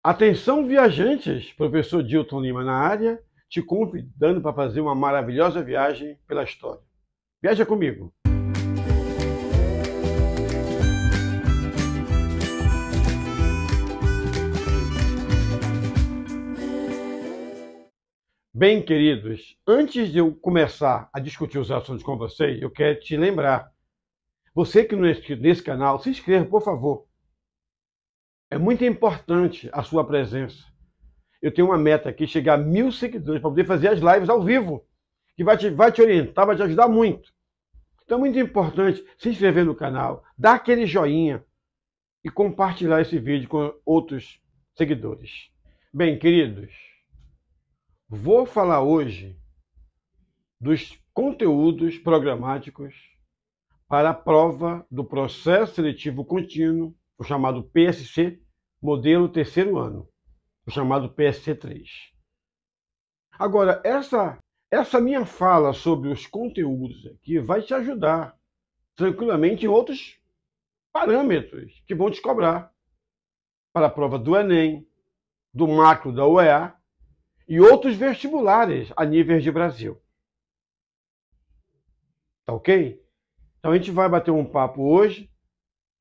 Atenção, viajantes! Professor Dilton Lima na área, te convidando para fazer uma maravilhosa viagem pela história. Viaja comigo! Bem, queridos, antes de eu começar a discutir os assuntos com vocês, eu quero te lembrar, você que não é inscrito nesse canal, se inscreva, por favor. É muito importante a sua presença. Eu tenho uma meta aqui, chegar a 1000 seguidores, para poder fazer as lives ao vivo, que vai te orientar, vai te ajudar muito. Então é muito importante se inscrever no canal, dar aquele joinha e compartilhar esse vídeo com outros seguidores. Bem, queridos, vou falar hoje dos conteúdos programáticos para a prova do processo seletivo contínuo, o chamado PSC, modelo terceiro ano, o chamado PSC3. Agora, essa minha fala sobre os conteúdos aqui vai te ajudar tranquilamente em outros parâmetros que vão te cobrar para a prova do Enem, do macro da UEA e outros vestibulares a nível de Brasil. Tá ok? Então a gente vai bater um papo hoje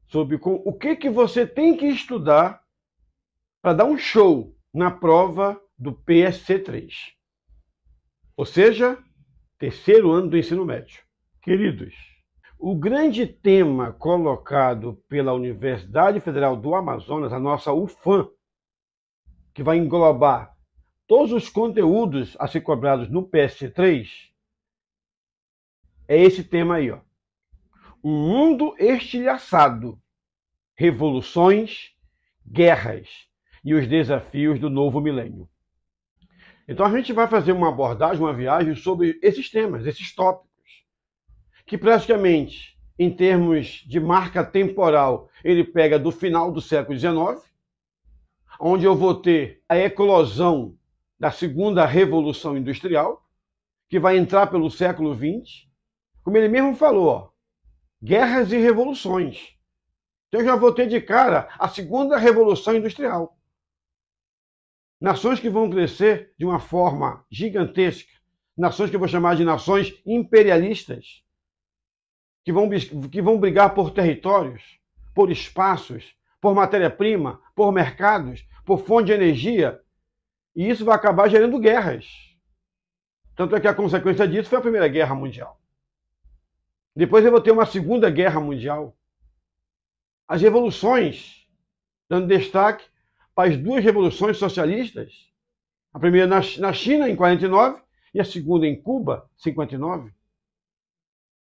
sobre o que você tem que estudar para dar um show na prova do PSC3. Ou seja, terceiro ano do ensino médio. Queridos, o grande tema colocado pela Universidade Federal do Amazonas, a nossa UFAM, que vai englobar todos os conteúdos a ser cobrados no PSC3, é esse tema aí, ó. Um mundo estilhaçado, revoluções, guerras e os desafios do novo milênio. Então a gente vai fazer uma abordagem, uma viagem sobre esses temas, esses tópicos, que praticamente, em termos de marca temporal, ele pega do final do século XIX, onde eu vou ter a eclosão da segunda revolução industrial, que vai entrar pelo século XX, como ele mesmo falou, ó, guerras e revoluções. Então eu já vou ter de cara a segunda revolução industrial. Nações que vão crescer de uma forma gigantesca, nações que eu vou chamar de nações imperialistas, que vão brigar por territórios, por espaços, por matéria-prima, por mercados, por fonte de energia, e isso vai acabar gerando guerras. Tanto é que a consequência disso foi a Primeira Guerra Mundial. Depois eu vou ter uma Segunda Guerra Mundial. As revoluções, dando destaque para as duas revoluções socialistas, a primeira na China, em 49, e a segunda em Cuba, em 59.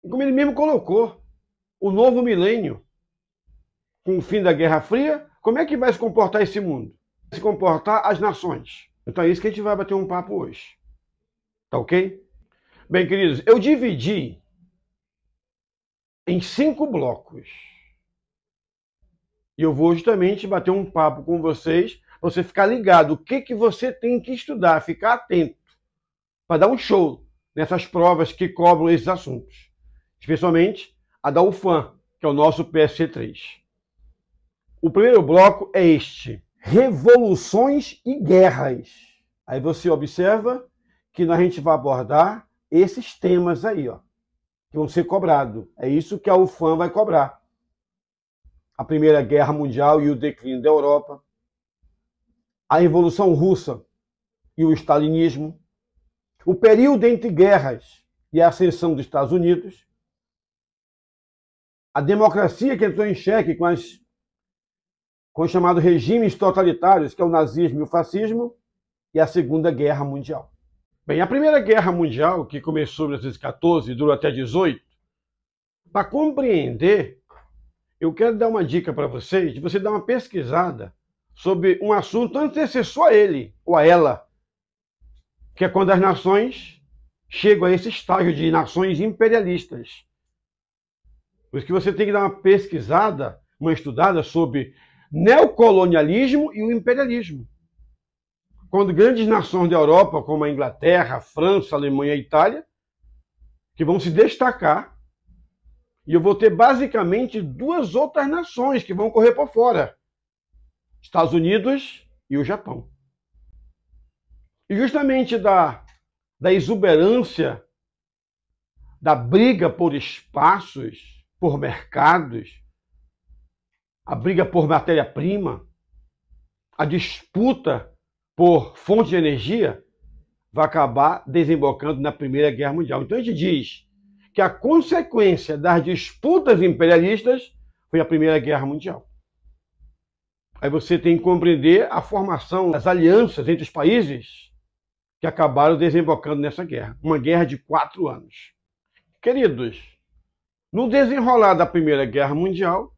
E como ele mesmo colocou, o novo milênio, com o fim da Guerra Fria, como é que vai se comportar esse mundo? Vai se comportar as nações. Então é isso que a gente vai bater um papo hoje. Tá ok? Bem, queridos, eu dividi em 5 blocos. E eu vou justamente bater um papo com vocês, para você ficar ligado, o que você tem que estudar, ficar atento, para dar um show nessas provas que cobram esses assuntos. Especialmente a da UFAM, que é o nosso PSC3. O primeiro bloco é este: revoluções e guerras. Aí você observa que a gente vai abordar esses temas aí, ó, que vão ser cobrados. É isso que a UFAM vai cobrar. A Primeira Guerra Mundial e o declínio da Europa, a Revolução Russa e o Stalinismo, o período entre guerras e a ascensão dos Estados Unidos, a democracia que entrou em xeque com os chamados regimes totalitários, que é o nazismo e o fascismo, e a Segunda Guerra Mundial. Bem, a Primeira Guerra Mundial, que começou em 1914 e durou até 18, para compreender, eu quero dar uma dica para vocês, de você dar uma pesquisada sobre um assunto antecessor a ele, ou a ela, que é quando as nações chegam a esse estágio de nações imperialistas. Por isso que você tem que dar uma pesquisada, uma estudada sobre neocolonialismo e o imperialismo. Quando grandes nações da Europa, como a Inglaterra, a França, a Alemanha e a Itália, que vão se destacar, e eu vou ter basicamente 2 outras nações que vão correr por fora: Estados Unidos e o Japão. E justamente da exuberância, da briga por espaços, por mercados, a briga por matéria-prima, a disputa por fonte de energia, vai acabar desembocando na Primeira Guerra Mundial. Então a gente diz que a consequência das disputas imperialistas foi a Primeira Guerra Mundial. Aí você tem que compreender a formação das alianças entre os países que acabaram desembocando nessa guerra. Uma guerra de 4 anos. Queridos, no desenrolar da Primeira Guerra Mundial,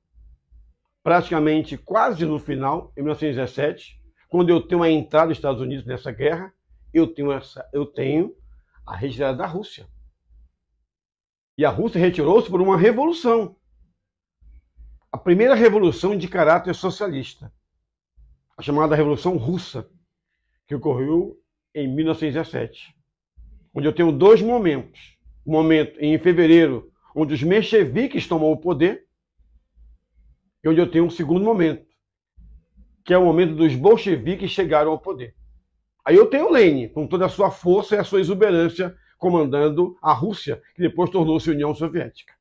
praticamente quase no final, em 1917, quando eu tenho a entrada dos Estados Unidos nessa guerra, eu tenho a retirada da Rússia. E a Rússia retirou-se por uma revolução. A primeira revolução de caráter socialista, a chamada Revolução Russa, que ocorreu em 1917, onde eu tenho 2 momentos. O momento em fevereiro, onde os mencheviques tomam o poder, e onde eu tenho um segundo momento, que é o momento dos bolcheviques chegaram ao poder. Aí eu tenho Lenin, com toda a sua força e a sua exuberância, comandando a Rússia, que depois tornou-se União Soviética.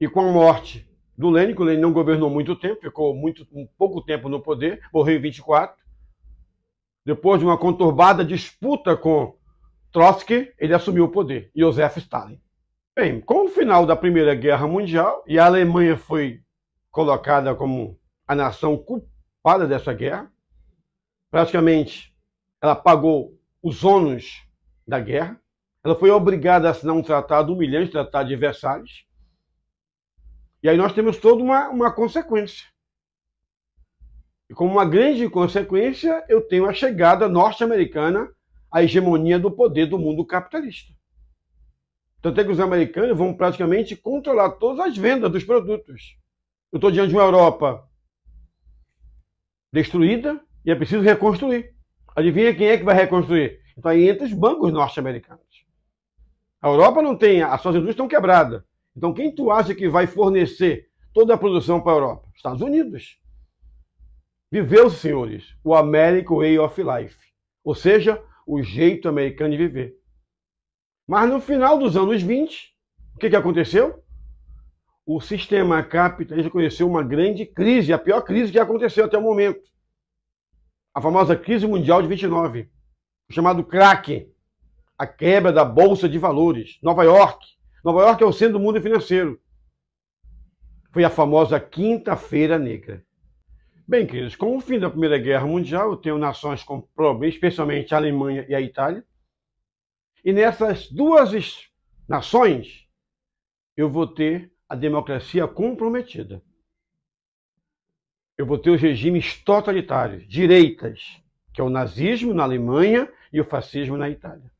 E com a morte do Lenin, que o Lenin não governou muito tempo, ficou pouco tempo no poder, morreu em 24. Depois de uma conturbada disputa com Trotsky, ele assumiu o poder, Joseph Stalin. Bem, com o final da Primeira Guerra Mundial, e a Alemanha foi colocada como a nação culpada dessa guerra, praticamente ela pagou os ônus da guerra, ela foi obrigada a assinar um tratado humilhante, Tratado de Versalhes, e aí nós temos toda uma consequência. E como uma grande consequência, eu tenho a chegada norte-americana à hegemonia do poder do mundo capitalista. Tanto é que os americanos vão praticamente controlar todas as vendas dos produtos. Eu estou diante de uma Europa destruída e é preciso reconstruir. Adivinha quem é que vai reconstruir? Então aí entra os bancos norte-americanos. A Europa não tem, as suas indústrias estão quebradas. Então quem tu acha que vai fornecer toda a produção para a Europa? Estados Unidos. Viveu, senhores, o American Way of Life, ou seja, o jeito americano de viver. Mas no final dos anos 20, o que aconteceu? O sistema capitalista conheceu uma grande crise, a pior crise que aconteceu até o momento. A famosa crise mundial de 29, o chamado crack, a quebra da Bolsa de Valores, Nova York. Nova York é o centro do mundo financeiro. Foi a famosa Quinta-feira Negra. Bem, queridos, com o fim da Primeira Guerra Mundial, eu tenho nações com problemas, especialmente a Alemanha e a Itália. E nessas 2 nações, eu vou ter a democracia comprometida. Eu vou ter os regimes totalitários, direitas, que é o nazismo na Alemanha e o fascismo na Itália.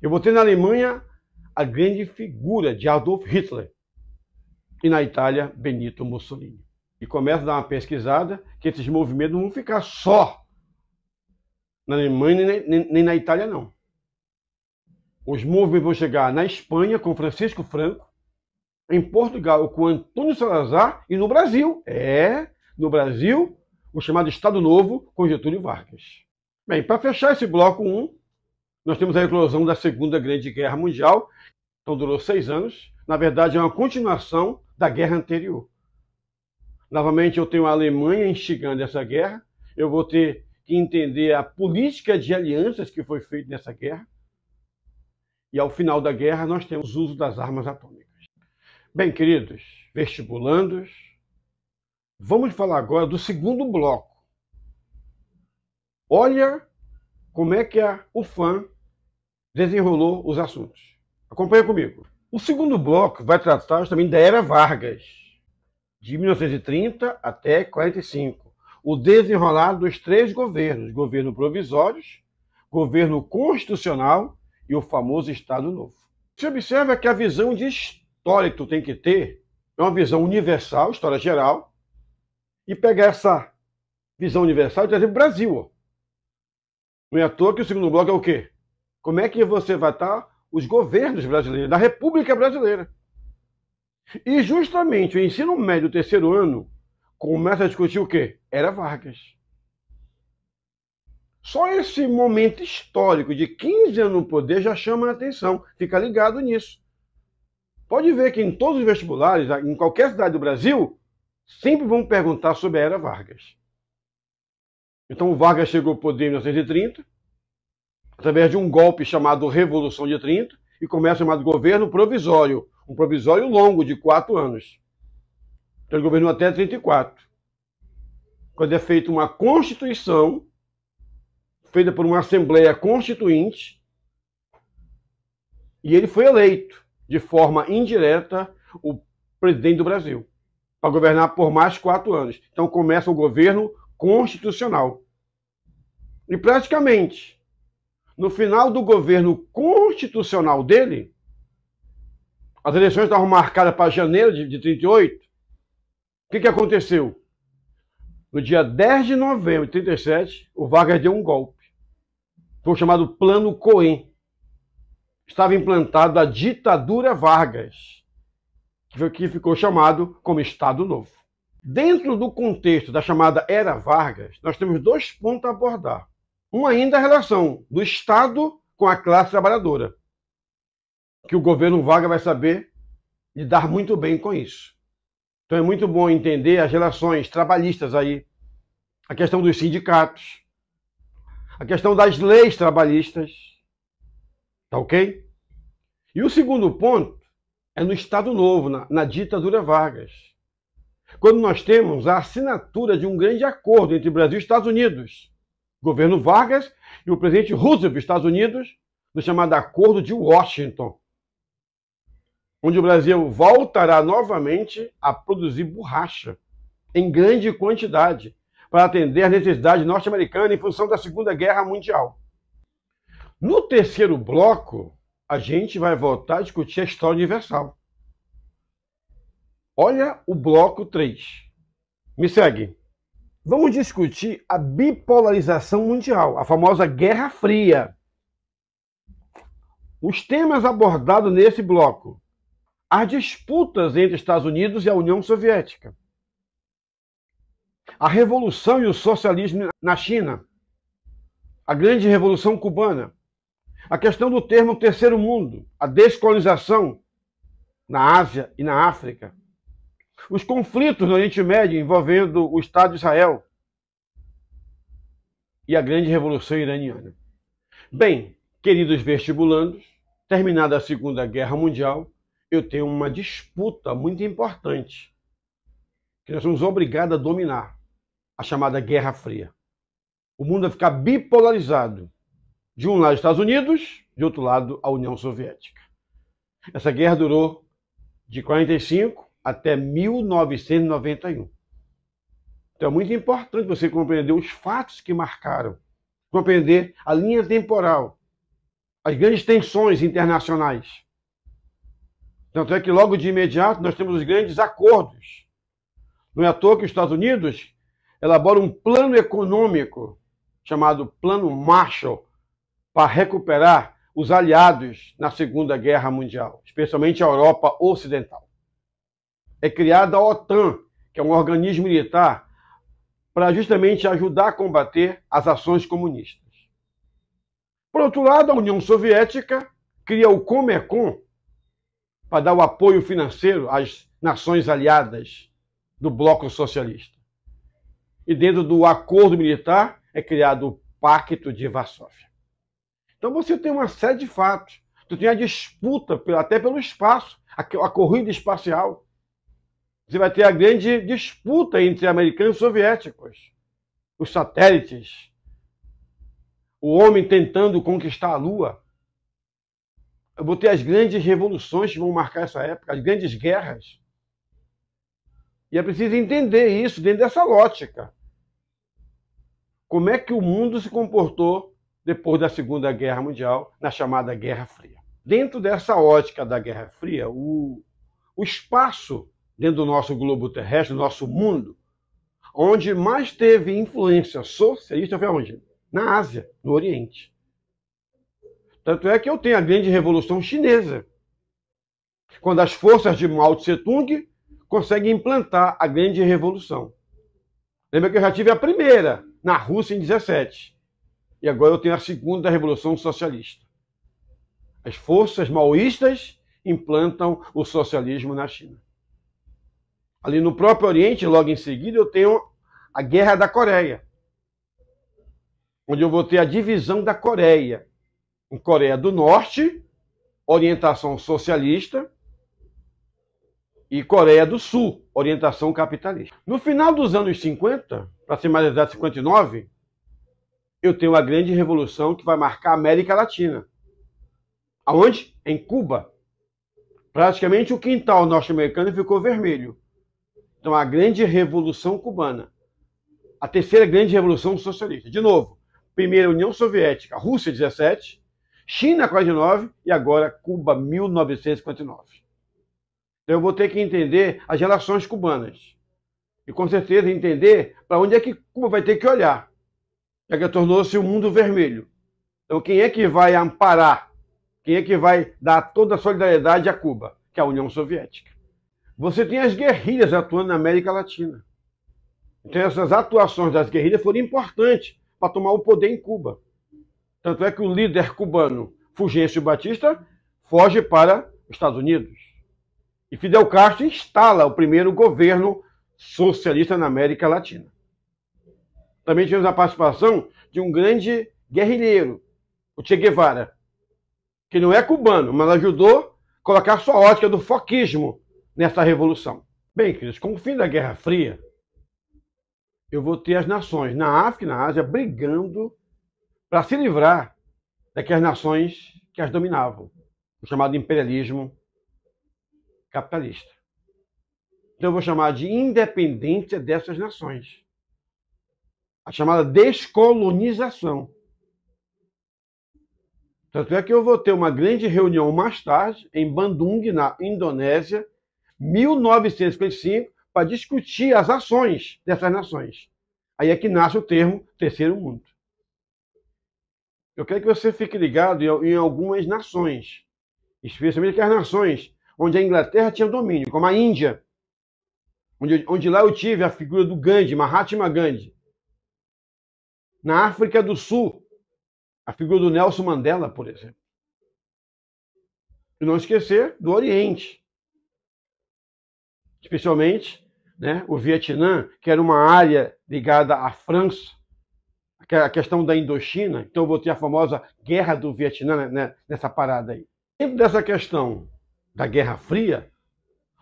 Eu vou ter na Alemanha a grande figura de Adolf Hitler e na Itália, Benito Mussolini. E começa a dar uma pesquisada que esses movimentos não vão ficar só na Alemanha nem na Itália, não. Os movimentos vão chegar na Espanha com Francisco Franco, em Portugal com Antônio Salazar e no Brasil. No Brasil, o chamado Estado Novo com Getúlio Vargas. Bem, para fechar esse bloco 1, nós temos a eclosão da Segunda Grande Guerra Mundial. Então durou 6 anos. Na verdade, é uma continuação da guerra anterior. Novamente, eu tenho a Alemanha instigando essa guerra. Eu vou ter que entender a política de alianças que foi feita nessa guerra. E ao final da guerra, nós temos o uso das armas atômicas. Bem, queridos vestibulandos, vamos falar agora do segundo bloco. Olha como é que a UFAM desenrolou os assuntos. Acompanha comigo. O segundo bloco vai tratar também da Era Vargas, de 1930 até 45. O desenrolar dos 3 governos, governo provisórios, governo constitucional e o famoso Estado Novo. Se observa que a visão de história que tu tem que ter é uma visão universal, história geral, e pegar essa visão universal e trazer para o Brasil. Ó. Não é à toa que o segundo bloco é o quê? Como é que você vai estar os governos brasileiros, da República Brasileira. E justamente o ensino médio do 3º ano começa a discutir o quê? Era Vargas. Só esse momento histórico de 15 anos no poder já chama a atenção. Fica ligado nisso. Pode ver que em todos os vestibulares, em qualquer cidade do Brasil, sempre vão perguntar sobre a Era Vargas. Então o Vargas chegou ao poder em 1930, através de um golpe chamado Revolução de 30, e começa o chamado governo provisório, um provisório longo de 4 anos. Então ele governou até 34, quando é feita uma Constituição, feita por uma Assembleia Constituinte, e ele foi eleito de forma indireta o presidente do Brasil, para governar por mais 4 anos. Então começa o governo constitucional. E praticamente, no final do governo constitucional dele, as eleições estavam marcadas para janeiro de 38, o que aconteceu? No dia 10 de novembro de 37, o Vargas deu um golpe. Foi o chamado Plano Cohen. Estava implantado a ditadura Vargas, que ficou chamado como Estado Novo. Dentro do contexto da chamada Era Vargas, nós temos 2 pontos a abordar. Um ainda é a relação do Estado com a classe trabalhadora, que o governo Vargas vai saber lidar muito bem com isso. Então é muito bom entender as relações trabalhistas aí, a questão dos sindicatos, a questão das leis trabalhistas, tá ok? E o segundo ponto é no Estado Novo, na ditadura Vargas, quando nós temos a assinatura de um grande acordo entre Brasil e Estados Unidos, governo Vargas e o presidente Roosevelt dos Estados Unidos, no chamado Acordo de Washington, onde o Brasil voltará novamente a produzir borracha em grande quantidade para atender às necessidades norte-americanas em função da Segunda Guerra Mundial. No terceiro bloco, a gente vai voltar a discutir a história universal. Olha o bloco 3. Me segue. Vamos discutir a bipolarização mundial, a famosa Guerra Fria. Os temas abordados nesse bloco: as disputas entre Estados Unidos e a União Soviética, a Revolução e o Socialismo na China, a Grande Revolução Cubana, a questão do termo Terceiro Mundo, a descolonização na Ásia e na África, os conflitos no Oriente Médio envolvendo o Estado de Israel e a Grande Revolução Iraniana. Bem, queridos vestibulandos, terminada a Segunda Guerra Mundial, eu tenho uma disputa muito importante que nós somos obrigados a dominar, a chamada Guerra Fria. O mundo vai ficar bipolarizado. De um lado, Estados Unidos, de outro lado, a União Soviética. Essa guerra durou de 45 até 1991. Então é muito importante você compreender os fatos que marcaram, compreender a linha temporal, as grandes tensões internacionais. Tanto é que logo de imediato nós temos os grandes acordos. Não é à toa que os Estados Unidos elaboram um plano econômico chamado Plano Marshall para recuperar os aliados na Segunda Guerra Mundial, especialmente a Europa Ocidental. É criada a OTAN, que é um organismo militar para justamente ajudar a combater as ações comunistas. Por outro lado, a União Soviética cria o Comecon para dar o apoio financeiro às nações aliadas do bloco socialista. E dentro do acordo militar é criado o Pacto de Varsóvia. Então você tem uma série de fatos. Tu tem a disputa até pelo espaço, a corrida espacial. Você vai ter a grande disputa entre americanos e soviéticos, os satélites, o homem tentando conquistar a Lua. Eu vou ter as grandes revoluções que vão marcar essa época, as grandes guerras. E é preciso entender isso dentro dessa lógica. Como é que o mundo se comportou depois da Segunda Guerra Mundial, na chamada Guerra Fria. Dentro dessa ótica da Guerra Fria, o espaço dentro do nosso globo terrestre, do nosso mundo, onde mais teve influência socialista foi onde? Na Ásia, no Oriente. Tanto é que eu tenho a grande Revolução Chinesa, quando as forças de Mao Tse-tung conseguem implantar a grande revolução. Lembra que eu já tive a primeira, na Rússia, em 17. e agora eu tenho a segunda revolução socialista. As forças maoístas implantam o socialismo na China. Ali no próprio Oriente, logo em seguida, eu tenho a Guerra da Coreia, onde eu vou ter a divisão da Coreia. Em Coreia do Norte, orientação socialista, e Coreia do Sul, orientação capitalista. No final dos anos 50, para ser mais exato, 59, eu tenho a grande revolução que vai marcar a América Latina. Aonde? Em Cuba. Praticamente o quintal norte-americano ficou vermelho. Então, a grande revolução cubana. A terceira grande revolução socialista. De novo, primeira União Soviética, Rússia 17, China 49 e agora Cuba 1959. Então eu vou ter que entender as relações cubanas. E com certeza entender para onde é que Cuba vai ter que olhar. Já que tornou-se o mundo vermelho. Então quem é que vai amparar? Quem é que vai dar toda a solidariedade a Cuba? Que é a União Soviética. Você tem as guerrilhas atuando na América Latina. Então essas atuações das guerrilhas foram importantes para tomar o poder em Cuba. Tanto é que o líder cubano, Fulgêncio Batista, foge para os Estados Unidos. E Fidel Castro instala o primeiro governo socialista na América Latina. Também tivemos a participação de um grande guerrilheiro, o Che Guevara, que não é cubano, mas ajudou a colocar sua ótica do foquismo nessa revolução. Bem, queridos, com o fim da Guerra Fria, eu vou ter as nações na África e na Ásia brigando para se livrar daquelas nações que as dominavam, o chamado imperialismo capitalista. Então eu vou chamar de independência dessas nações. A chamada descolonização. Tanto é que eu vou ter uma grande reunião mais tarde, em Bandung, na Indonésia, 1955, para discutir as ações dessas nações. Aí é que nasce o termo Terceiro Mundo. Eu quero que você fique ligado em algumas nações, especialmente aquelas nações onde a Inglaterra tinha domínio, como a Índia, onde lá eu tive a figura do Gandhi, Mahatma Gandhi. Na África do Sul, a figura do Nelson Mandela, por exemplo. E não esquecer do Oriente, especialmente o Vietnã, que era uma área ligada à França, a questão da Indochina. Então eu vou ter a famosa Guerra do Vietnã nessa parada aí. Dentro dessa questão da Guerra Fria,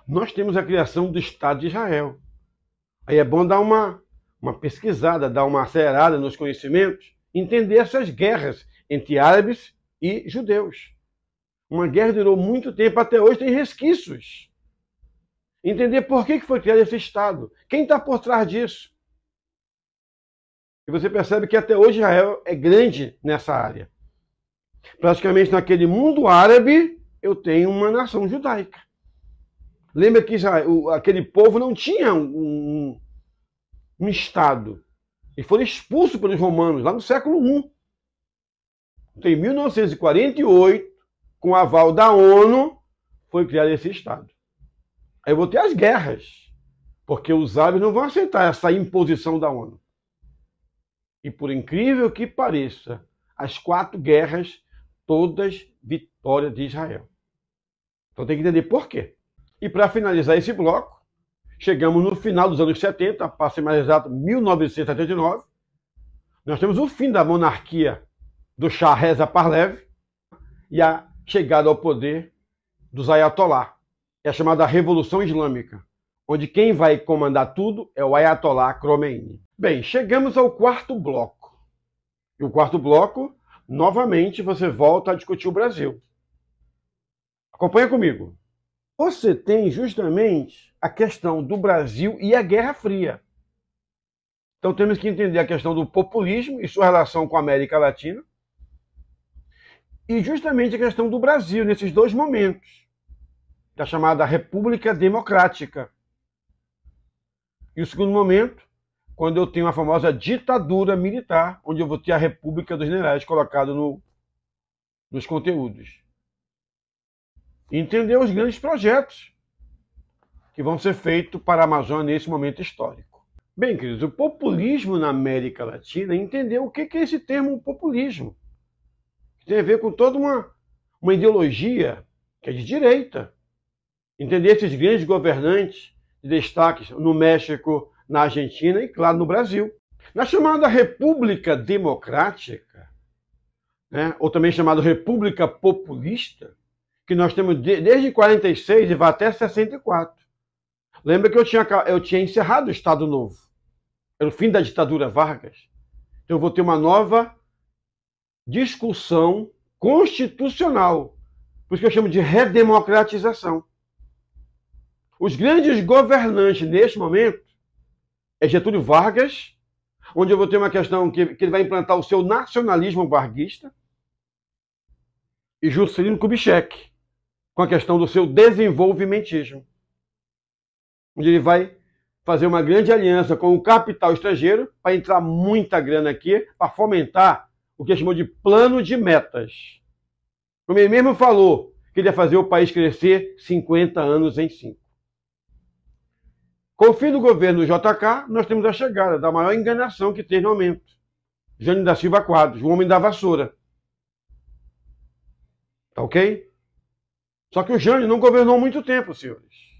nós temos a criação do Estado de Israel. Aí é bom dar uma pesquisada, dar uma acelerada nos conhecimentos, entender essas guerras entre árabes e judeus. Uma guerra que durou muito tempo, até hoje tem resquícios. Entender por que foi criado esse Estado. Quem está por trás disso? E você percebe que até hoje Israel é grande nessa área. Praticamente naquele mundo árabe, eu tenho uma nação judaica. Lembra que aquele povo não tinha um Estado. E foram expulsos pelos romanos lá no século I. Então, em 1948, com o aval da ONU, foi criado esse Estado. Aí eu vou ter as guerras, porque os árabes não vão aceitar essa imposição da ONU. E por incrível que pareça, as 4 guerras, todas vitória de Israel. Então tem que entender por quê. E para finalizar esse bloco, chegamos no final dos anos 70, para ser mais exato, 1979. Nós temos o fim da monarquia do Shah Reza Pahlavi e a chegada ao poder dos Ayatollah. É a chamada Revolução Islâmica, onde quem vai comandar tudo é o Ayatollah Khomeini. Bem, chegamos ao quarto bloco. E o quarto bloco, novamente, você volta a discutir o Brasil. Acompanha comigo. Você tem justamente a questão do Brasil e a Guerra Fria. Então temos que entender a questão do populismo e sua relação com a América Latina. E justamente a questão do Brasil nesses 2 momentos. Da chamada República Democrática. E o segundo momento, quando eu tenho a famosa ditadura militar, onde eu vou ter a República dos Generais colocado nos conteúdos. E entender os grandes projetos que vão ser feitos para a Amazônia nesse momento histórico. Bem, queridos, o populismo na América Latina entendeu o que é esse termo populismo. Tem a ver com toda uma ideologia que é de direita. Entender esses grandes governantes de destaques no México, na Argentina e, claro, no Brasil. Na chamada República Democrática, né, ou também chamada República Populista, que nós temos desde 46 e vai até 64. Lembra que eu tinha encerrado o Estado Novo. Era o fim da ditadura Vargas. Então eu vou ter uma nova discussão constitucional. Por isso que eu chamo de redemocratização. Os grandes governantes neste momento é Getúlio Vargas, onde eu vou ter uma questão que ele vai implantar o seu nacionalismo varguista, e Juscelino Kubitschek, com a questão do seu desenvolvimentismo, onde ele vai fazer uma grande aliança com o capital estrangeiro para entrar muita grana aqui, para fomentar o que ele chamou de plano de metas. Como ele mesmo falou, que ele ia fazer o país crescer 50 anos em 5. Com o fim do governo JK, nós temos a chegada da maior enganação que teve no momento. Jânio da Silva Quadros, o homem da vassoura. Tá ok? Só que o Jânio não governou muito tempo, senhores.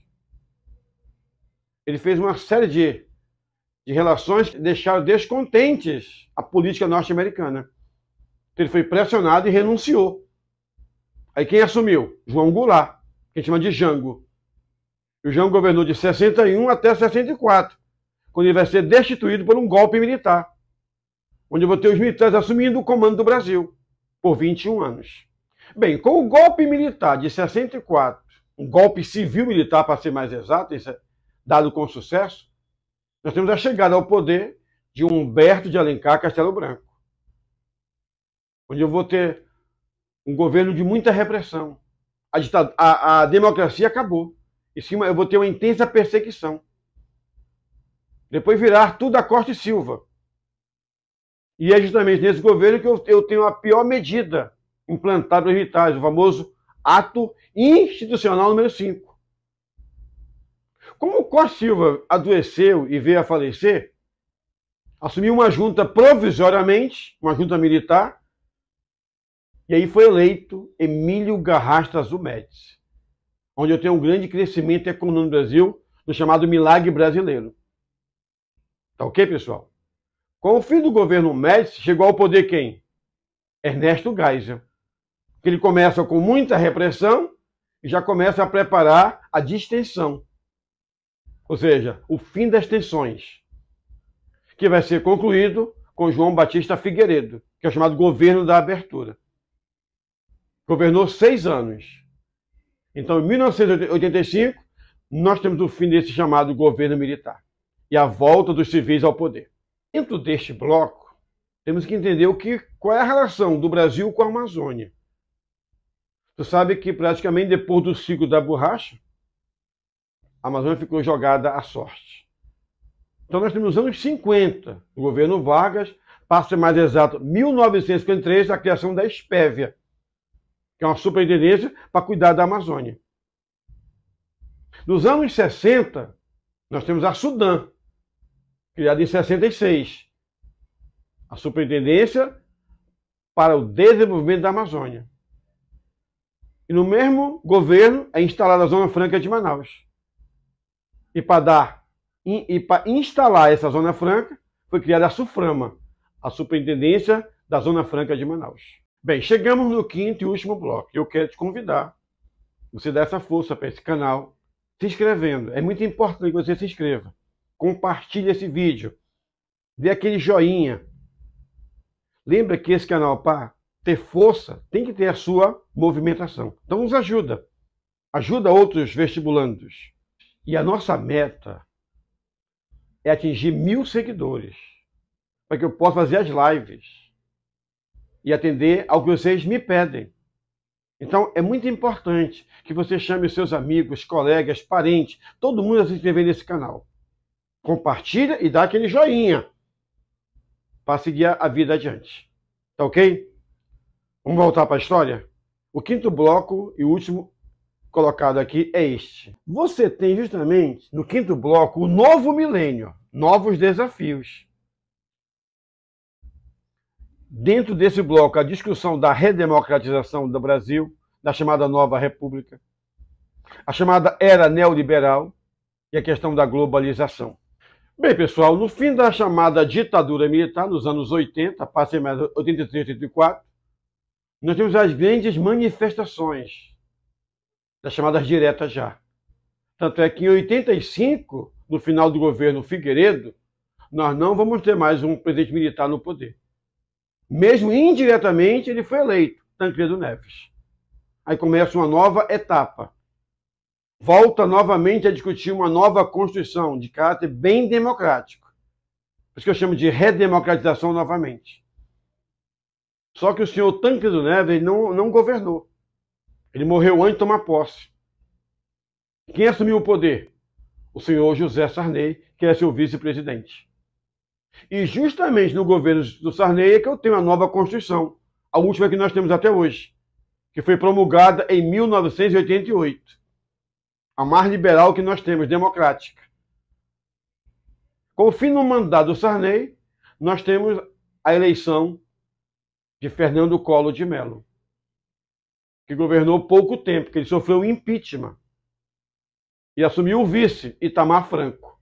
Ele fez uma série de relações que deixaram descontentes a política norte-americana. Ele foi pressionado e renunciou. Aí quem assumiu? João Goulart, que a gente chama de Jango. O Jango governou de 61 até 64, quando ele vai ser destituído por um golpe militar, onde eu vou ter os militares assumindo o comando do Brasil por 21 anos. Bem, com o golpe militar de 64, um golpe civil-militar, para ser mais exato, isso é dado com sucesso, nós temos a chegada ao poder de Humberto de Alencar Castelo Branco, onde eu vou ter um governo de muita repressão. A democracia acabou. Em cima eu vou ter uma intensa perseguição. Depois virá Arthur da Costa e Silva. E é justamente nesse governo que eu tenho a pior medida implantada para os militares, o famoso Ato Institucional número 5. Como o Costa Silva adoeceu e veio a falecer, assumiu uma junta provisoriamente, uma junta militar, e aí foi eleito Emílio Garrastazu Médici, onde eu tenho um grande crescimento econômico no Brasil, no chamado milagre brasileiro. Tá ok, pessoal? Com o fim do governo Médici, chegou ao poder quem? Ernesto Geisel. Ele começa com muita repressão e já começa a preparar a distensão. Ou seja, o fim das tensões, que vai ser concluído com João Batista Figueiredo, que é o chamado governo da abertura. Governou 6 anos. Então, em 1985, nós temos o fim desse chamado governo militar e a volta dos civis ao poder. Dentro deste bloco, temos que entender qual é a relação do Brasil com a Amazônia. Você sabe que praticamente depois do ciclo da borracha, a Amazônia ficou jogada à sorte. Então nós temos os anos 50, o governo Vargas, para ser mais exato, 1953, a criação da Espévia, que é uma superintendência para cuidar da Amazônia. Nos anos 60, nós temos a Sudam, criada em 66, a superintendência para o desenvolvimento da Amazônia. E no mesmo governo é instalada a Zona Franca de Manaus. E para instalar essa Zona Franca, foi criada a SUFRAMA, a Superintendência da Zona Franca de Manaus. Bem, chegamos no quinto e último bloco. Eu quero te convidar, você dar essa força para esse canal, se inscrevendo. É muito importante que você se inscreva. Compartilhe esse vídeo. Dê aquele joinha. Lembra que esse canal, para ter força, tem que ter a sua movimentação. Então nos ajuda. Ajuda outros vestibulandos. E a nossa meta é atingir 1000 seguidores, para que eu possa fazer as lives e atender ao que vocês me pedem. Então é muito importante que você chame os seus amigos, colegas, parentes, todo mundo a se inscrever nesse canal. Compartilha e dá aquele joinha para seguir a vida adiante. Tá ok? Vamos voltar para a história? O quinto bloco e último colocado aqui é este. Você tem justamente, no quinto bloco, o novo milênio, novos desafios. Dentro desse bloco, a discussão da redemocratização do Brasil, da chamada Nova República, a chamada Era Neoliberal e a questão da globalização. Bem, pessoal, no fim da chamada ditadura militar, nos anos 80, passei mais 83, 84, nós temos as grandes manifestações, das chamadas diretas já. Tanto é que em 85, no final do governo Figueiredo, nós não vamos ter mais um presidente militar no poder. Mesmo indiretamente, ele foi eleito, Tancredo Neves. Aí começa uma nova etapa. Volta novamente a discutir uma nova Constituição de caráter bem democrático. Por isso que eu chamo de redemocratização novamente. Só que o senhor Tancredo Neves ele não governou. Ele morreu antes de tomar posse. Quem assumiu o poder? O senhor José Sarney, que era seu vice-presidente. E justamente no governo do Sarney é que eu tenho a nova Constituição, a última que nós temos até hoje, que foi promulgada em 1988. A mais liberal que nós temos, democrática. Com o fim do mandato do Sarney, nós temos a eleição de Fernando Collor de Mello, que governou pouco tempo, que ele sofreu impeachment. E assumiu o vice, Itamar Franco.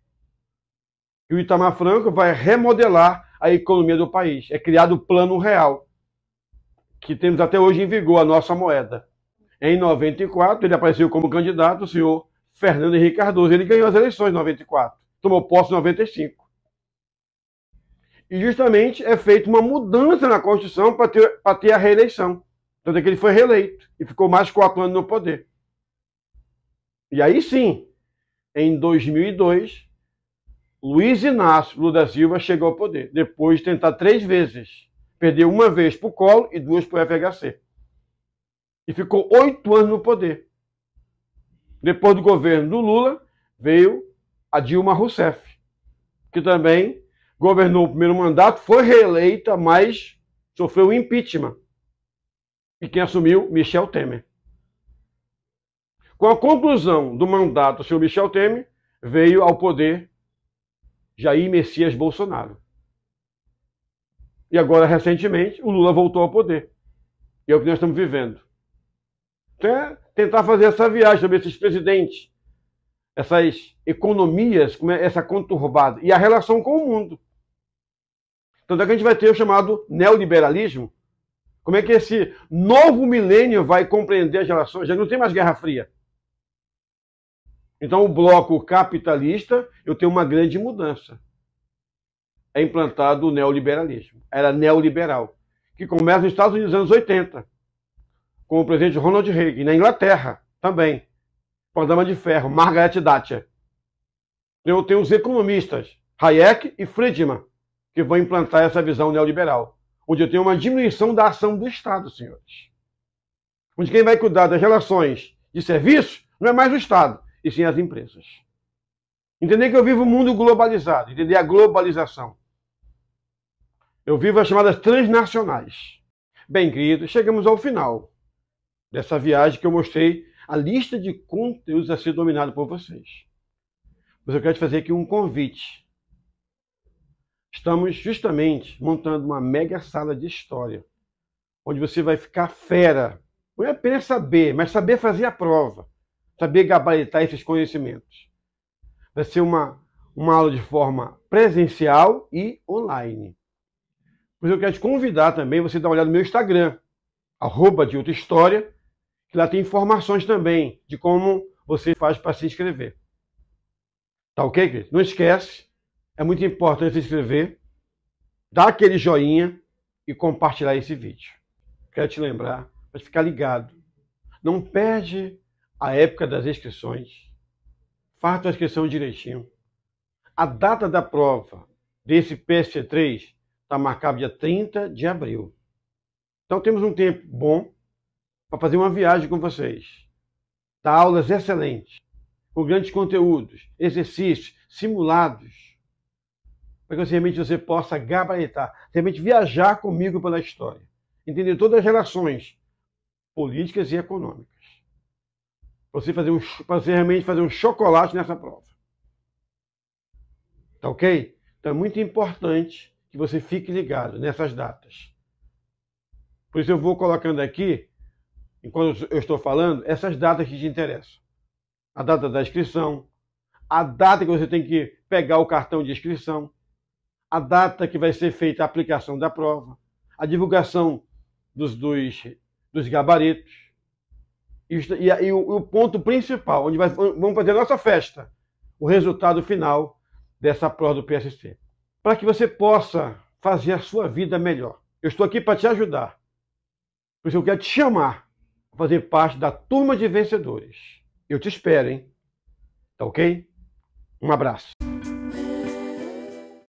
E o Itamar Franco vai remodelar a economia do país. É criado o Plano Real, que temos até hoje em vigor, a nossa moeda. Em 94, ele apareceu como candidato, o senhor Fernando Henrique Cardoso. Ele ganhou as eleições em 94, tomou posse em 95. E justamente é feita uma mudança na Constituição para ter a reeleição. Tanto é que ele foi reeleito e ficou mais 4 anos no poder. E aí sim, em 2002, Luiz Inácio Lula da Silva chegou ao poder, depois de tentar 3 vezes. Perdeu uma vez para o Collor e 2 para o FHC. E ficou 8 anos no poder. Depois do governo do Lula, veio a Dilma Rousseff, que também governou o primeiro mandato, foi reeleita, mas sofreu impeachment. E quem assumiu? Michel Temer. Com a conclusão do mandato do senhor Michel Temer, veio ao poder Jair Messias Bolsonaro. E agora, recentemente, o Lula voltou ao poder. E é o que nós estamos vivendo. Então é tentar fazer essa viagem sobre esses presidentes, essas economias, essa conturbada, e a relação com o mundo. Então, daqui a gente vai ter o chamado neoliberalismo. Como é que esse novo milênio vai compreender as relações? Já não tem mais Guerra Fria. Então, o bloco capitalista, eu tenho uma grande mudança. É implantado o neoliberalismo. Era neoliberal, que começa nos Estados Unidos nos anos 80, com o presidente Ronald Reagan, e na Inglaterra também, com a dama de ferro, Margaret Thatcher. Eu tenho os economistas, Hayek e Friedman, que vão implantar essa visão neoliberal, onde eu tenho uma diminuição da ação do Estado, senhores. Onde quem vai cuidar das relações de serviço não é mais o Estado, e sim as empresas. Entender que eu vivo um mundo globalizado, entender a globalização. Eu vivo as chamadas transnacionais. Bem, queridos, chegamos ao final dessa viagem que eu mostrei a lista de conteúdos a ser dominado por vocês. Mas eu quero te fazer aqui um convite. Estamos justamente montando uma mega sala de história, onde você vai ficar fera. Não é apenas saber, mas saber fazer a prova. Saber gabaritar esses conhecimentos. Vai ser uma aula de forma presencial e online. Pois eu quero te convidar também, você dar uma olhada no meu Instagram, @DiltonHistória, que lá tem informações também de como você faz para se inscrever. Tá ok, querido? Não esquece, é muito importante se inscrever, dar aquele joinha e compartilhar esse vídeo. Quero te lembrar, para ficar ligado. Não perde a época das inscrições. Faça a tua inscrição direitinho. A data da prova desse PSC3 está marcada dia 30 de abril. Então temos um tempo bom para fazer uma viagem com vocês. Dar aulas excelentes, com grandes conteúdos, exercícios, simulados, para que realmente você possa gabaritar, realmente viajar comigo pela história. Entender todas as relações políticas e econômicas. Para você realmente fazer um chocolate nessa prova. Tá ok? Então é muito importante que você fique ligado nessas datas. Por isso eu vou colocando aqui, enquanto eu estou falando, essas datas que te interessam. A data da inscrição, a data que você tem que pegar o cartão de inscrição, a data que vai ser feita a aplicação da prova, a divulgação dos gabaritos, e o ponto principal, onde vamos fazer a nossa festa, o resultado final dessa prova do PSC. Para que você possa fazer a sua vida melhor. Eu estou aqui para te ajudar. Por isso eu quero te chamar a fazer parte da turma de vencedores. Eu te espero, hein? Tá ok? Um abraço.